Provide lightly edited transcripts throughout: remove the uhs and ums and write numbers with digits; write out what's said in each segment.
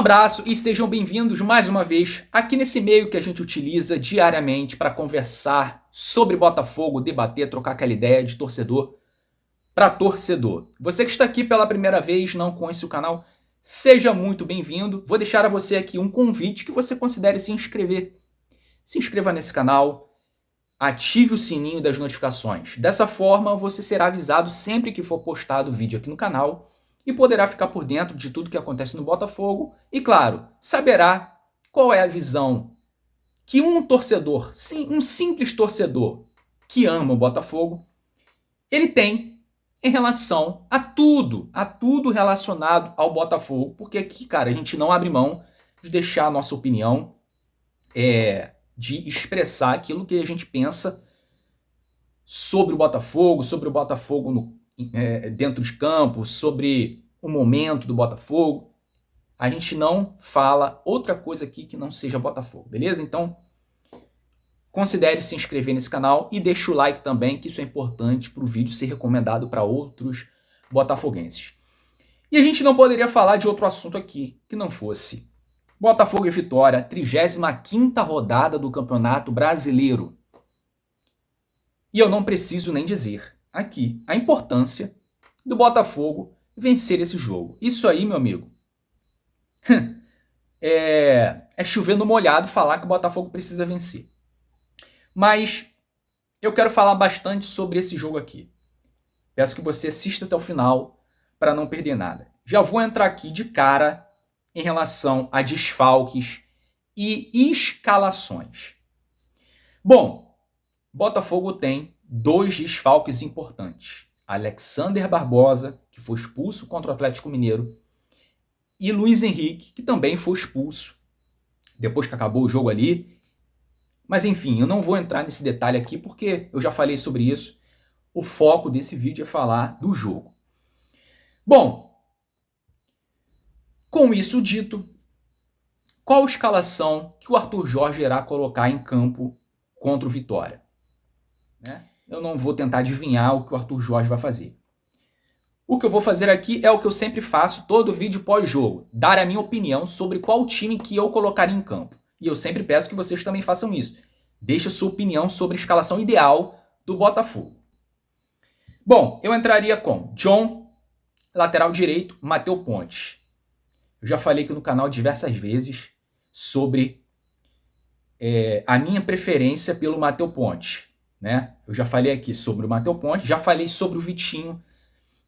abraço e sejam bem-vindos mais uma vez aqui nesse meio que a gente utiliza diariamente para conversar sobre Botafogo, debater, trocar aquela ideia de torcedor para torcedor. Você que está aqui pela primeira vez, não conhece o canal, seja muito bem-vindo. Vou deixar a você aqui um convite que você considere se inscrever. Se inscreva nesse canal, ative o sininho das notificações. Dessa forma, você será avisado sempre que for postado vídeo aqui no canal e poderá ficar por dentro de tudo que acontece no Botafogo e, claro, saberá qual é a visão que um torcedor, sim, um simples torcedor que ama o Botafogo, ele tem em relação a tudo relacionado ao Botafogo, porque aqui, cara, a gente não abre mão de deixar a nossa opinião, de expressar aquilo que a gente pensa sobre o Botafogo dentro de campo, sobre o momento do Botafogo. A gente não fala outra coisa aqui que não seja Botafogo, beleza? Então, considere se inscrever nesse canal e deixa o like também, que isso é importante para o vídeo ser recomendado para outros botafoguenses. E a gente não poderia falar de outro assunto aqui que não fosse Botafogo e Vitória, 35ª rodada do Campeonato Brasileiro. E eu não preciso nem dizer aqui a importância do Botafogo vencer esse jogo. Isso aí, meu amigo, é chover no molhado falar que o Botafogo precisa vencer. Mas eu quero falar bastante sobre esse jogo aqui. Peço que você assista até o final para não perder nada. Já vou entrar aqui de cara em relação a desfalques e escalações. Bom, Botafogo tem 2 desfalques importantes. Alexander Barbosa, que foi expulso contra o Atlético Mineiro, e Luiz Henrique, que também foi expulso depois que acabou o jogo ali. Mas enfim, eu não vou entrar nesse detalhe aqui porque eu já falei sobre isso. O foco desse vídeo é falar do jogo. Bom, com isso dito, qual escalação que o Arthur Jorge irá colocar em campo contra o Vitória? Eu não vou tentar adivinhar o que o Arthur Jorge vai fazer. O que eu vou fazer aqui é o que eu sempre faço todo vídeo pós-jogo, dar a minha opinião sobre qual time que eu colocaria em campo. E eu sempre peço que vocês também façam isso. Deixe a sua opinião sobre a escalação ideal do Botafogo. Bom, eu entraria com John, lateral direito, Matheus Pontes. Eu já falei aqui no canal diversas vezes sobre a minha preferência pelo Matheus Pontes, né? Eu já falei aqui sobre o Matheus Pontes, já falei sobre o Vitinho.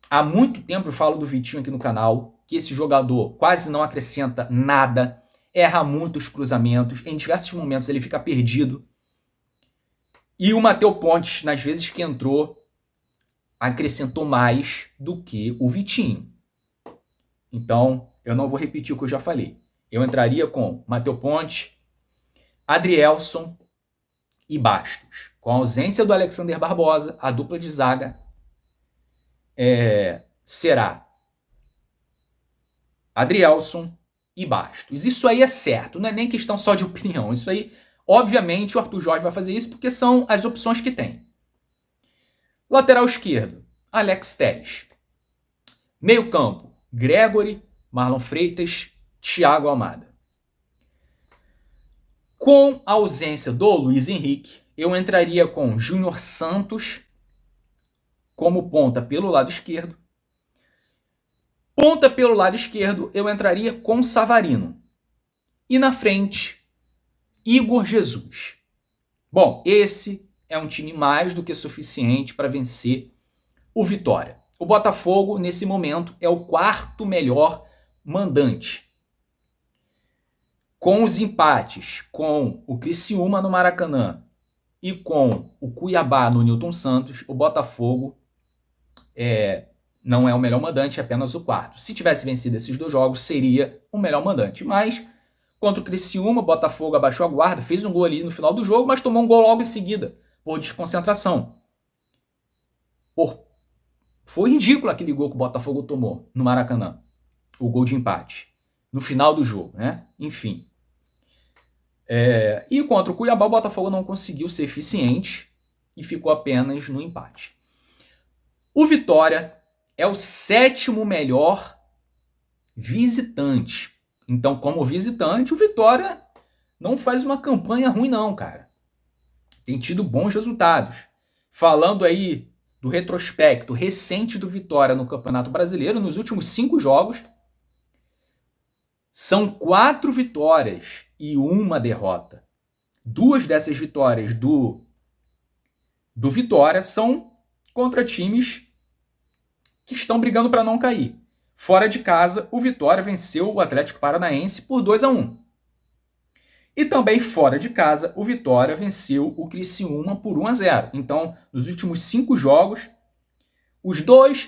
Há muito tempo eu falo do Vitinho aqui no canal, que esse jogador quase não acrescenta nada, erra muitos cruzamentos, em diversos momentos ele fica perdido. E o Matheus Pontes, nas vezes que entrou, acrescentou mais do que o Vitinho. Então, eu não vou repetir o que eu já falei. Eu entraria com Matheus Pontes, Adrielson e Bastos. Com a ausência do Alexander Barbosa, a dupla de zaga será Adrielson e Bastos. Isso aí é certo, não é nem questão só de opinião. Isso aí, obviamente, o Arthur Jorge vai fazer isso porque são as opções que tem. Lateral esquerdo, Alex Telles. Meio campo, Gregory, Marlon Freitas, Thiago Almada. Com a ausência do Luiz Henrique, eu entraria com Júnior Santos como ponta pelo lado esquerdo. Ponta pelo lado esquerdo, eu entraria com Savarino. E na frente, Igor Jesus. Bom, esse é um time mais do que suficiente para vencer o Vitória. O Botafogo, nesse momento, é o 4º melhor mandante. Com os empates com o Criciúma no Maracanã e com o Cuiabá no Newton Santos, o Botafogo não é o melhor mandante, é apenas o 4º. Se tivesse vencido esses 2 jogos, seria o melhor mandante. Mas, contra o Criciúma, o Botafogo abaixou a guarda, fez um gol ali no final do jogo, mas tomou um gol logo em seguida, por desconcentração. Foi ridículo aquele gol que o Botafogo tomou no Maracanã. O gol de empate. No final do jogo, né? Enfim. E contra o Cuiabá, o Botafogo não conseguiu ser eficiente e ficou apenas no empate. O Vitória é o 7º melhor visitante. Então, como visitante, o Vitória não faz uma campanha ruim não, cara. Tem tido bons resultados. Falando aí do retrospecto recente do Vitória no Campeonato Brasileiro, nos últimos 5 jogos, são 4 vitórias e 1 derrota. 2 dessas vitórias do Vitória são contra times que estão brigando para não cair. Fora de casa, o Vitória venceu o Atlético Paranaense por 2-1. E também fora de casa, o Vitória venceu o Criciúma por 1-0. Então, nos últimos 5 jogos,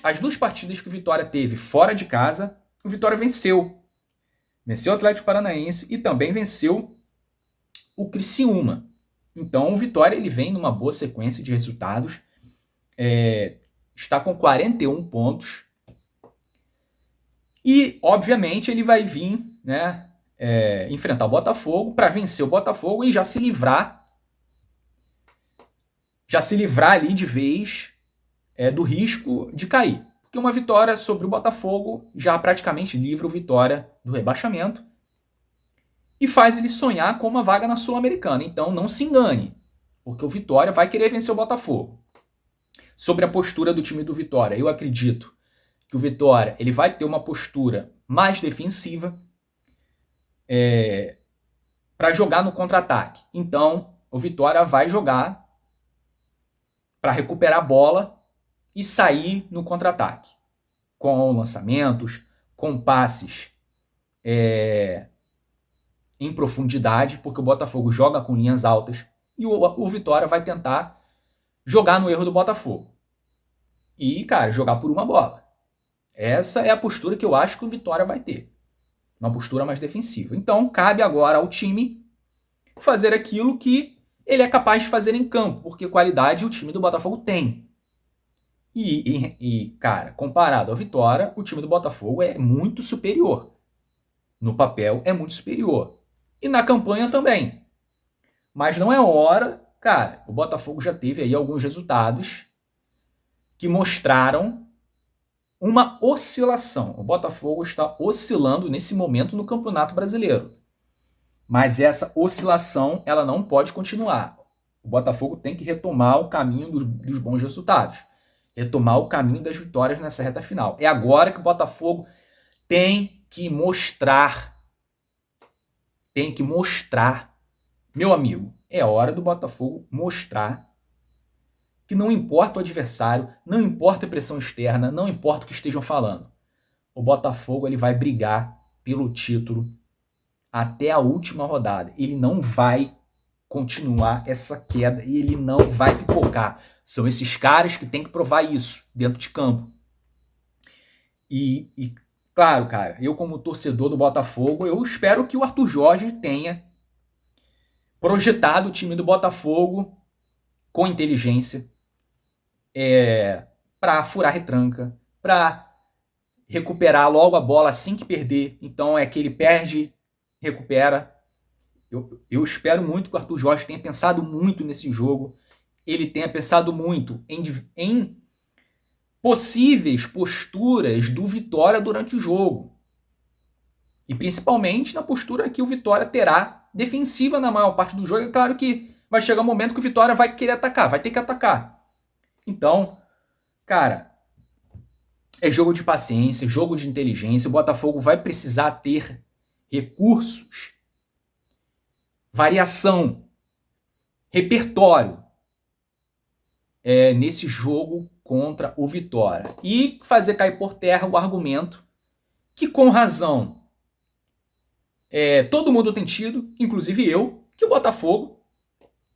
as duas partidas que o Vitória teve fora de casa, o Vitória venceu. Venceu o Atlético Paranaense e também venceu o Criciúma. Então, o Vitória ele vem numa boa sequência de resultados. Está com 41 pontos. E, obviamente, ele vai vir, né, enfrentar o Botafogo para vencer o Botafogo e já se livrar ali de vez do risco de cair. Porque uma vitória sobre o Botafogo já praticamente livra o Vitória do rebaixamento e faz ele sonhar com uma vaga na Sul-Americana. Então não se engane, porque o Vitória vai querer vencer o Botafogo. Sobre a postura do time do Vitória, eu acredito que o Vitória ele vai ter uma postura mais defensiva para jogar no contra-ataque. Então o Vitória vai jogar para recuperar a bola e sair no contra-ataque, com lançamentos, com passes em profundidade, porque o Botafogo joga com linhas altas e o Vitória vai tentar jogar no erro do Botafogo. E, cara, jogar por uma bola. Essa é a postura que eu acho que o Vitória vai ter. Uma postura mais defensiva. Então, cabe agora ao time fazer aquilo que ele é capaz de fazer em campo, porque qualidade o time do Botafogo tem. E, cara, comparado ao Vitória, o time do Botafogo é muito superior. No papel, é muito superior. E na campanha também. Mas não é hora... Cara, o Botafogo já teve aí alguns resultados que mostraram uma oscilação. O Botafogo está oscilando nesse momento no Campeonato Brasileiro. Mas essa oscilação, ela não pode continuar. O Botafogo tem que retomar o caminho dos bons resultados. Retomar o caminho das vitórias nessa reta final. É agora que o Botafogo tem que mostrar. Tem que mostrar. Meu amigo, é hora do Botafogo mostrar que não importa o adversário, não importa a pressão externa, não importa o que estejam falando. O Botafogo ele vai brigar pelo título até a última rodada. Ele não vai continuar essa queda e ele não vai pipocar. São esses caras que têm que provar isso dentro de campo. E claro, cara, eu como torcedor do Botafogo, eu espero que o Arthur Jorge tenha projetado o time do Botafogo com inteligência para furar retranca, para recuperar logo a bola assim que perder. Então é que ele perde, recupera. Eu espero muito que o Arthur Jorge tenha pensado muito nesse jogo. Ele tenha pensado muito em possíveis posturas do Vitória durante o jogo. E principalmente na postura que o Vitória terá defensiva na maior parte do jogo. É claro que vai chegar um momento que o Vitória vai querer atacar, vai ter que atacar. Então, cara, é jogo de paciência, jogo de inteligência. O Botafogo vai precisar ter recursos, variação, repertório nesse jogo contra o Vitória. E fazer cair por terra o argumento que, com razão, todo mundo tem tido, inclusive eu, que o Botafogo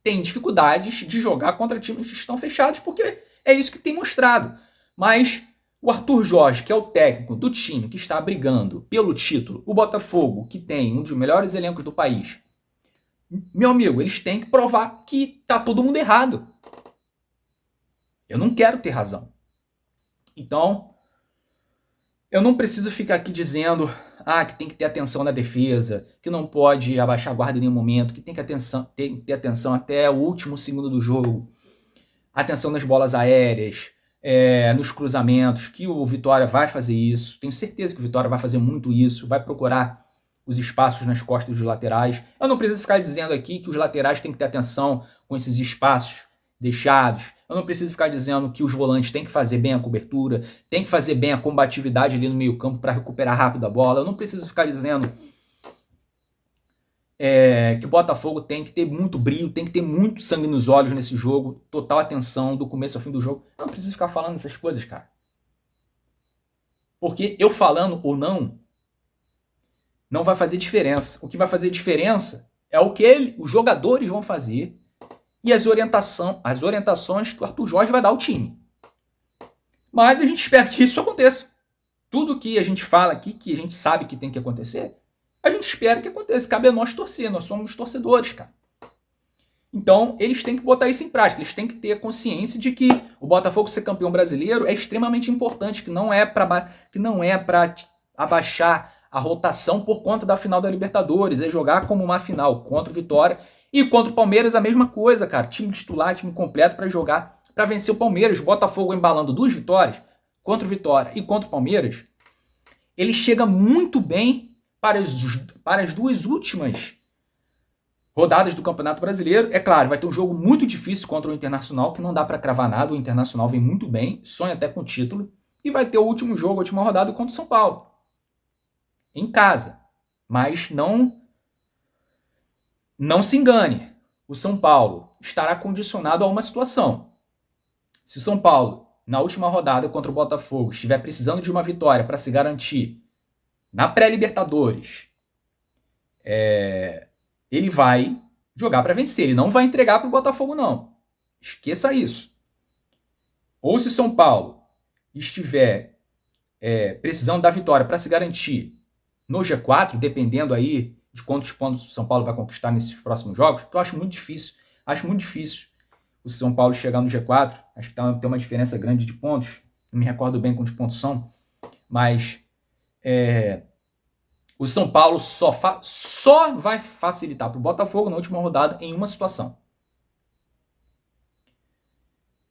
tem dificuldades de jogar contra times que estão fechados, porque é isso que tem mostrado. Mas o Arthur Jorge, que é o técnico do time que está brigando pelo título, o Botafogo, que tem um dos melhores elencos do país, meu amigo, eles têm que provar que tá todo mundo errado. Eu não quero ter razão. Então, eu não preciso ficar aqui dizendo que tem que ter atenção na defesa, que não pode abaixar a guarda em nenhum momento, que tem que ter atenção até o último segundo do jogo, atenção nas bolas aéreas, nos cruzamentos, que o Vitória vai fazer isso. Tenho certeza que o Vitória vai fazer muito isso, vai procurar os espaços nas costas dos laterais. Eu não preciso ficar dizendo aqui que os laterais têm que ter atenção com esses espaços deixados. Eu não preciso ficar dizendo que os volantes têm que fazer bem a cobertura, têm que fazer bem a combatividade ali no meio-campo para recuperar rápido a bola. Eu não preciso ficar dizendo que o Botafogo tem que ter muito brilho, tem que ter muito sangue nos olhos nesse jogo, total atenção do começo ao fim do jogo. Eu não preciso ficar falando essas coisas, cara. Porque eu falando ou não vai fazer diferença. O que vai fazer diferença é o que os jogadores vão fazer e as orientações que o Arthur Jorge vai dar ao time. Mas a gente espera que isso aconteça. Tudo que a gente fala aqui, que a gente sabe que tem que acontecer, a gente espera que aconteça. Cabe a nós torcer, nós somos torcedores, cara. Então, eles têm que botar isso em prática, eles têm que ter consciência de que o Botafogo ser campeão brasileiro é extremamente importante, que não é para abaixar a rotação por conta da final da Libertadores, é jogar como uma final contra o Vitória e contra o Palmeiras a mesma coisa, cara. Time titular, time completo para jogar, para vencer o Palmeiras. O Botafogo embalando 2 vitórias contra o Vitória e contra o Palmeiras, ele chega muito bem para as 2 últimas rodadas do Campeonato Brasileiro. É claro, vai ter um jogo muito difícil contra o Internacional, que não dá para cravar nada. O Internacional vem muito bem, sonha até com o título. E vai ter o último jogo, a última rodada contra o São Paulo, em casa. Mas não se engane, o São Paulo estará condicionado a uma situação. Se o São Paulo, na última rodada contra o Botafogo, estiver precisando de uma vitória para se garantir na pré-Libertadores, ele vai jogar para vencer. Ele não vai entregar para o Botafogo, não. Esqueça isso. Ou se São Paulo estiver precisando da vitória para se garantir no G4, dependendo aí de quantos pontos o São Paulo vai conquistar nesses próximos jogos, que eu acho muito difícil. Acho muito difícil o São Paulo chegar no G4. Acho que tem uma diferença grande de pontos. Não me recordo bem quantos pontos são. Mas o São Paulo só vai facilitar para o Botafogo na última rodada em uma situação.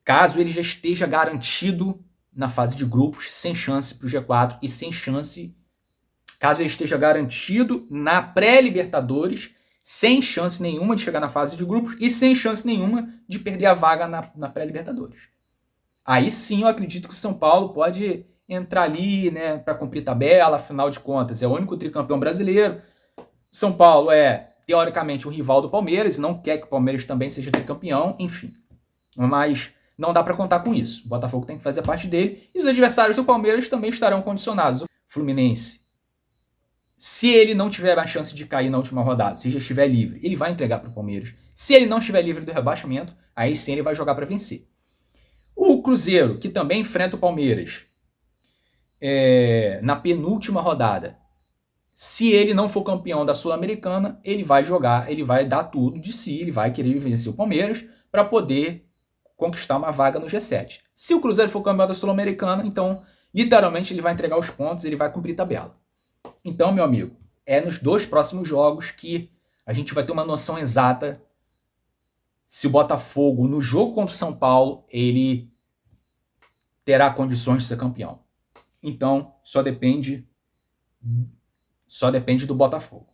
Caso ele já esteja garantido na fase de grupos, sem chance para o G4 e sem chance, caso ele esteja garantido na pré-Libertadores, sem chance nenhuma de chegar na fase de grupos e sem chance nenhuma de perder a vaga na pré-Libertadores. Aí sim eu acredito que o São Paulo pode entrar ali, né, para cumprir tabela, afinal de contas é o único tricampeão brasileiro. São Paulo é, teoricamente, o rival do Palmeiras e não quer que o Palmeiras também seja tricampeão, enfim. Mas não dá para contar com isso. O Botafogo tem que fazer parte dele e os adversários do Palmeiras também estarão condicionados. O Fluminense, se ele não tiver a chance de cair na última rodada, se já estiver livre, ele vai entregar para o Palmeiras. Se ele não estiver livre do rebaixamento, aí sim ele vai jogar para vencer. O Cruzeiro, que também enfrenta o Palmeiras na penúltima rodada, se ele não for campeão da Sul-Americana, ele vai jogar, ele vai dar tudo de si, ele vai querer vencer o Palmeiras para poder conquistar uma vaga no G7. Se o Cruzeiro for campeão da Sul-Americana, então, literalmente, ele vai entregar os pontos, ele vai cumprir tabela. Então, meu amigo, é nos 2 próximos jogos que a gente vai ter uma noção exata se o Botafogo, no jogo contra o São Paulo, ele terá condições de ser campeão. Então, só depende do Botafogo.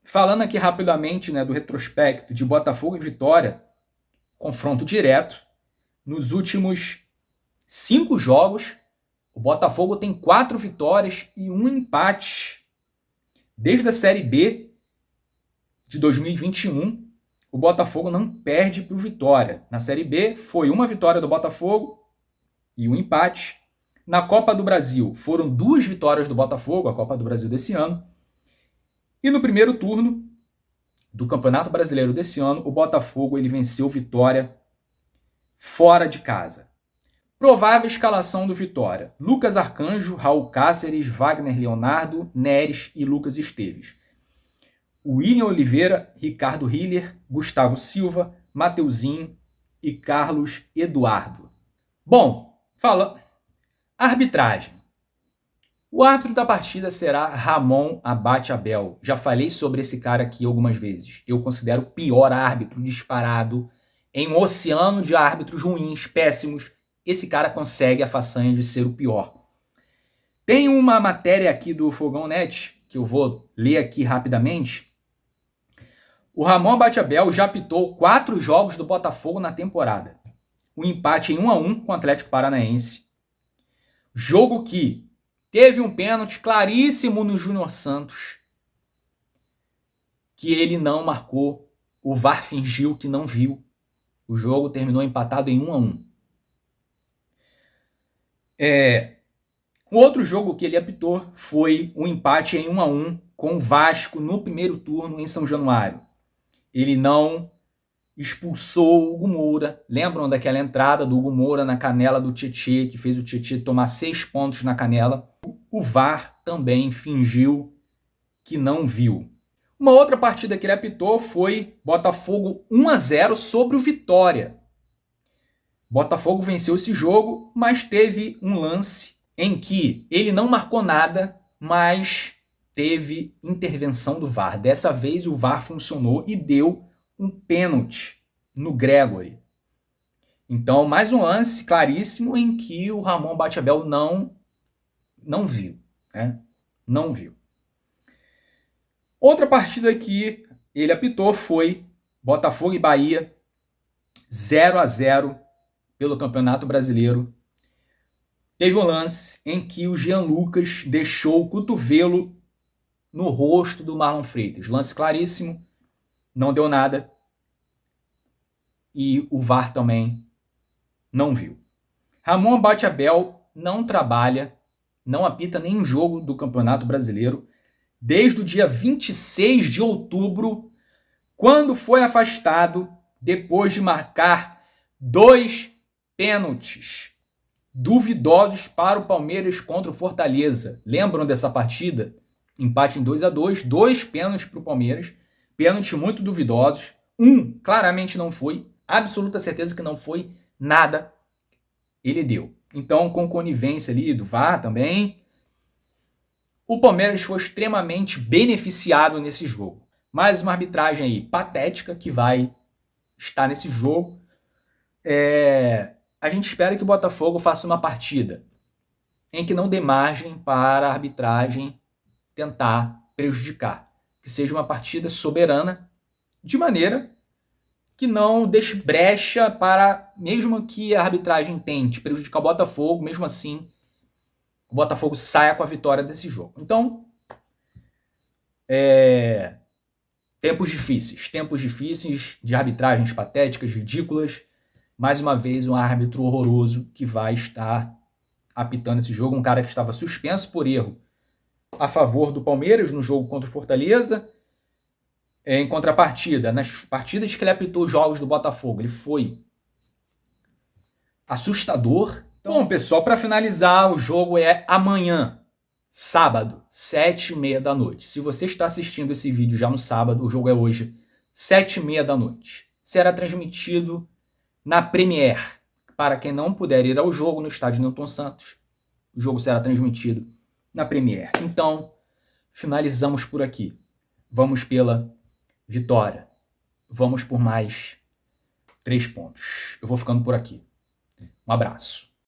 Falando aqui rapidamente, né, do retrospecto de Botafogo e Vitória, confronto direto. Nos últimos 5 jogos, o Botafogo tem 4 vitórias e 1 empate. Desde a Série B de 2021, o Botafogo não perde para o Vitória. Na Série B, foi 1 vitória do Botafogo e 1 empate. Na Copa do Brasil, foram 2 vitórias do Botafogo, a Copa do Brasil desse ano. E no primeiro turno do Campeonato Brasileiro desse ano, o Botafogo ele venceu Vitória fora de casa. Provável escalação do Vitória: Lucas Arcanjo, Raul Cáceres, Wagner Leonardo, Neres e Lucas Esteves. William Oliveira, Ricardo Hiller, Gustavo Silva, Mateuzinho e Carlos Eduardo. Bom, arbitragem. O árbitro da partida será Ramon Abate Abel. Já falei sobre esse cara aqui algumas vezes. Eu considero o pior árbitro disparado em um oceano de árbitros ruins, péssimos. Esse cara consegue a façanha de ser o pior. Tem uma matéria aqui do Fogão Net que eu vou ler aqui rapidamente. O Ramon Abate-Abel já apitou 4 jogos do Botafogo na temporada. Um empate em 1-1 com o Atlético Paranaense. Jogo que teve um pênalti claríssimo no Júnior Santos, que ele não marcou. O VAR fingiu que não viu. O jogo terminou empatado em 1-1. O outro jogo que ele apitou foi um empate em 1-1 com o Vasco no primeiro turno em São Januário. Ele não expulsou o Hugo Moura. Lembram daquela entrada do Hugo Moura na canela do Tietê, que fez o Tietê tomar 6 pontos na canela? O VAR também fingiu que não viu. Uma outra partida que ele apitou foi Botafogo 1-0 sobre o Vitória. Botafogo venceu esse jogo, mas teve um lance em que ele não marcou nada, mas teve intervenção do VAR. Dessa vez o VAR funcionou e deu um pênalti no Gregory. Então, mais um lance claríssimo em que o Ramon Abate-Abel não viu, né? Não viu. Outra partida que ele apitou foi Botafogo e Bahia, 0-0 pelo Campeonato Brasileiro. Teve um lance em que o Jean Lucas deixou o cotovelo no rosto do Marlon Freitas. Lance claríssimo, não deu nada. E o VAR também não viu. Ramon Abate-Abel não trabalha, não apita nenhum jogo do Campeonato Brasileiro desde o dia 26 de outubro, quando foi afastado depois de marcar 2 pênaltis duvidosos para o Palmeiras contra o Fortaleza. Lembram dessa partida? Empate em 2-2, 2 pênaltis para o Palmeiras, pênaltis muito duvidosos. Um claramente não foi, absoluta certeza que não foi, nada ele deu. Então, com conivência ali do VAR também, o Palmeiras foi extremamente beneficiado nesse jogo. Mais uma arbitragem aí patética que vai estar nesse jogo. A gente espera que o Botafogo faça uma partida em que não dê margem para a arbitragem tentar prejudicar. Que seja uma partida soberana, de maneira que não deixe brecha para, mesmo que a arbitragem tente prejudicar o Botafogo, mesmo assim, o Botafogo saia com a vitória desse jogo. Então, tempos difíceis de arbitragens patéticas, ridículas. Mais uma vez, um árbitro horroroso que vai estar apitando esse jogo, um cara que estava suspenso por erro a favor do Palmeiras no jogo contra o Fortaleza. Em contrapartida, nas partidas que ele apitou os jogos do Botafogo, ele foi assustador. Bom, pessoal, para finalizar, o jogo é amanhã, sábado, 7h30 da noite. Se você está assistindo esse vídeo já no sábado, o jogo é hoje, 7h30 da noite. Será transmitido na Premiere. Para quem não puder ir ao jogo no estádio Newton Santos, o jogo será transmitido na Premiere. Então, finalizamos por aqui. Vamos pela vitória. Vamos por mais 3 pontos. Eu vou ficando por aqui. Um abraço.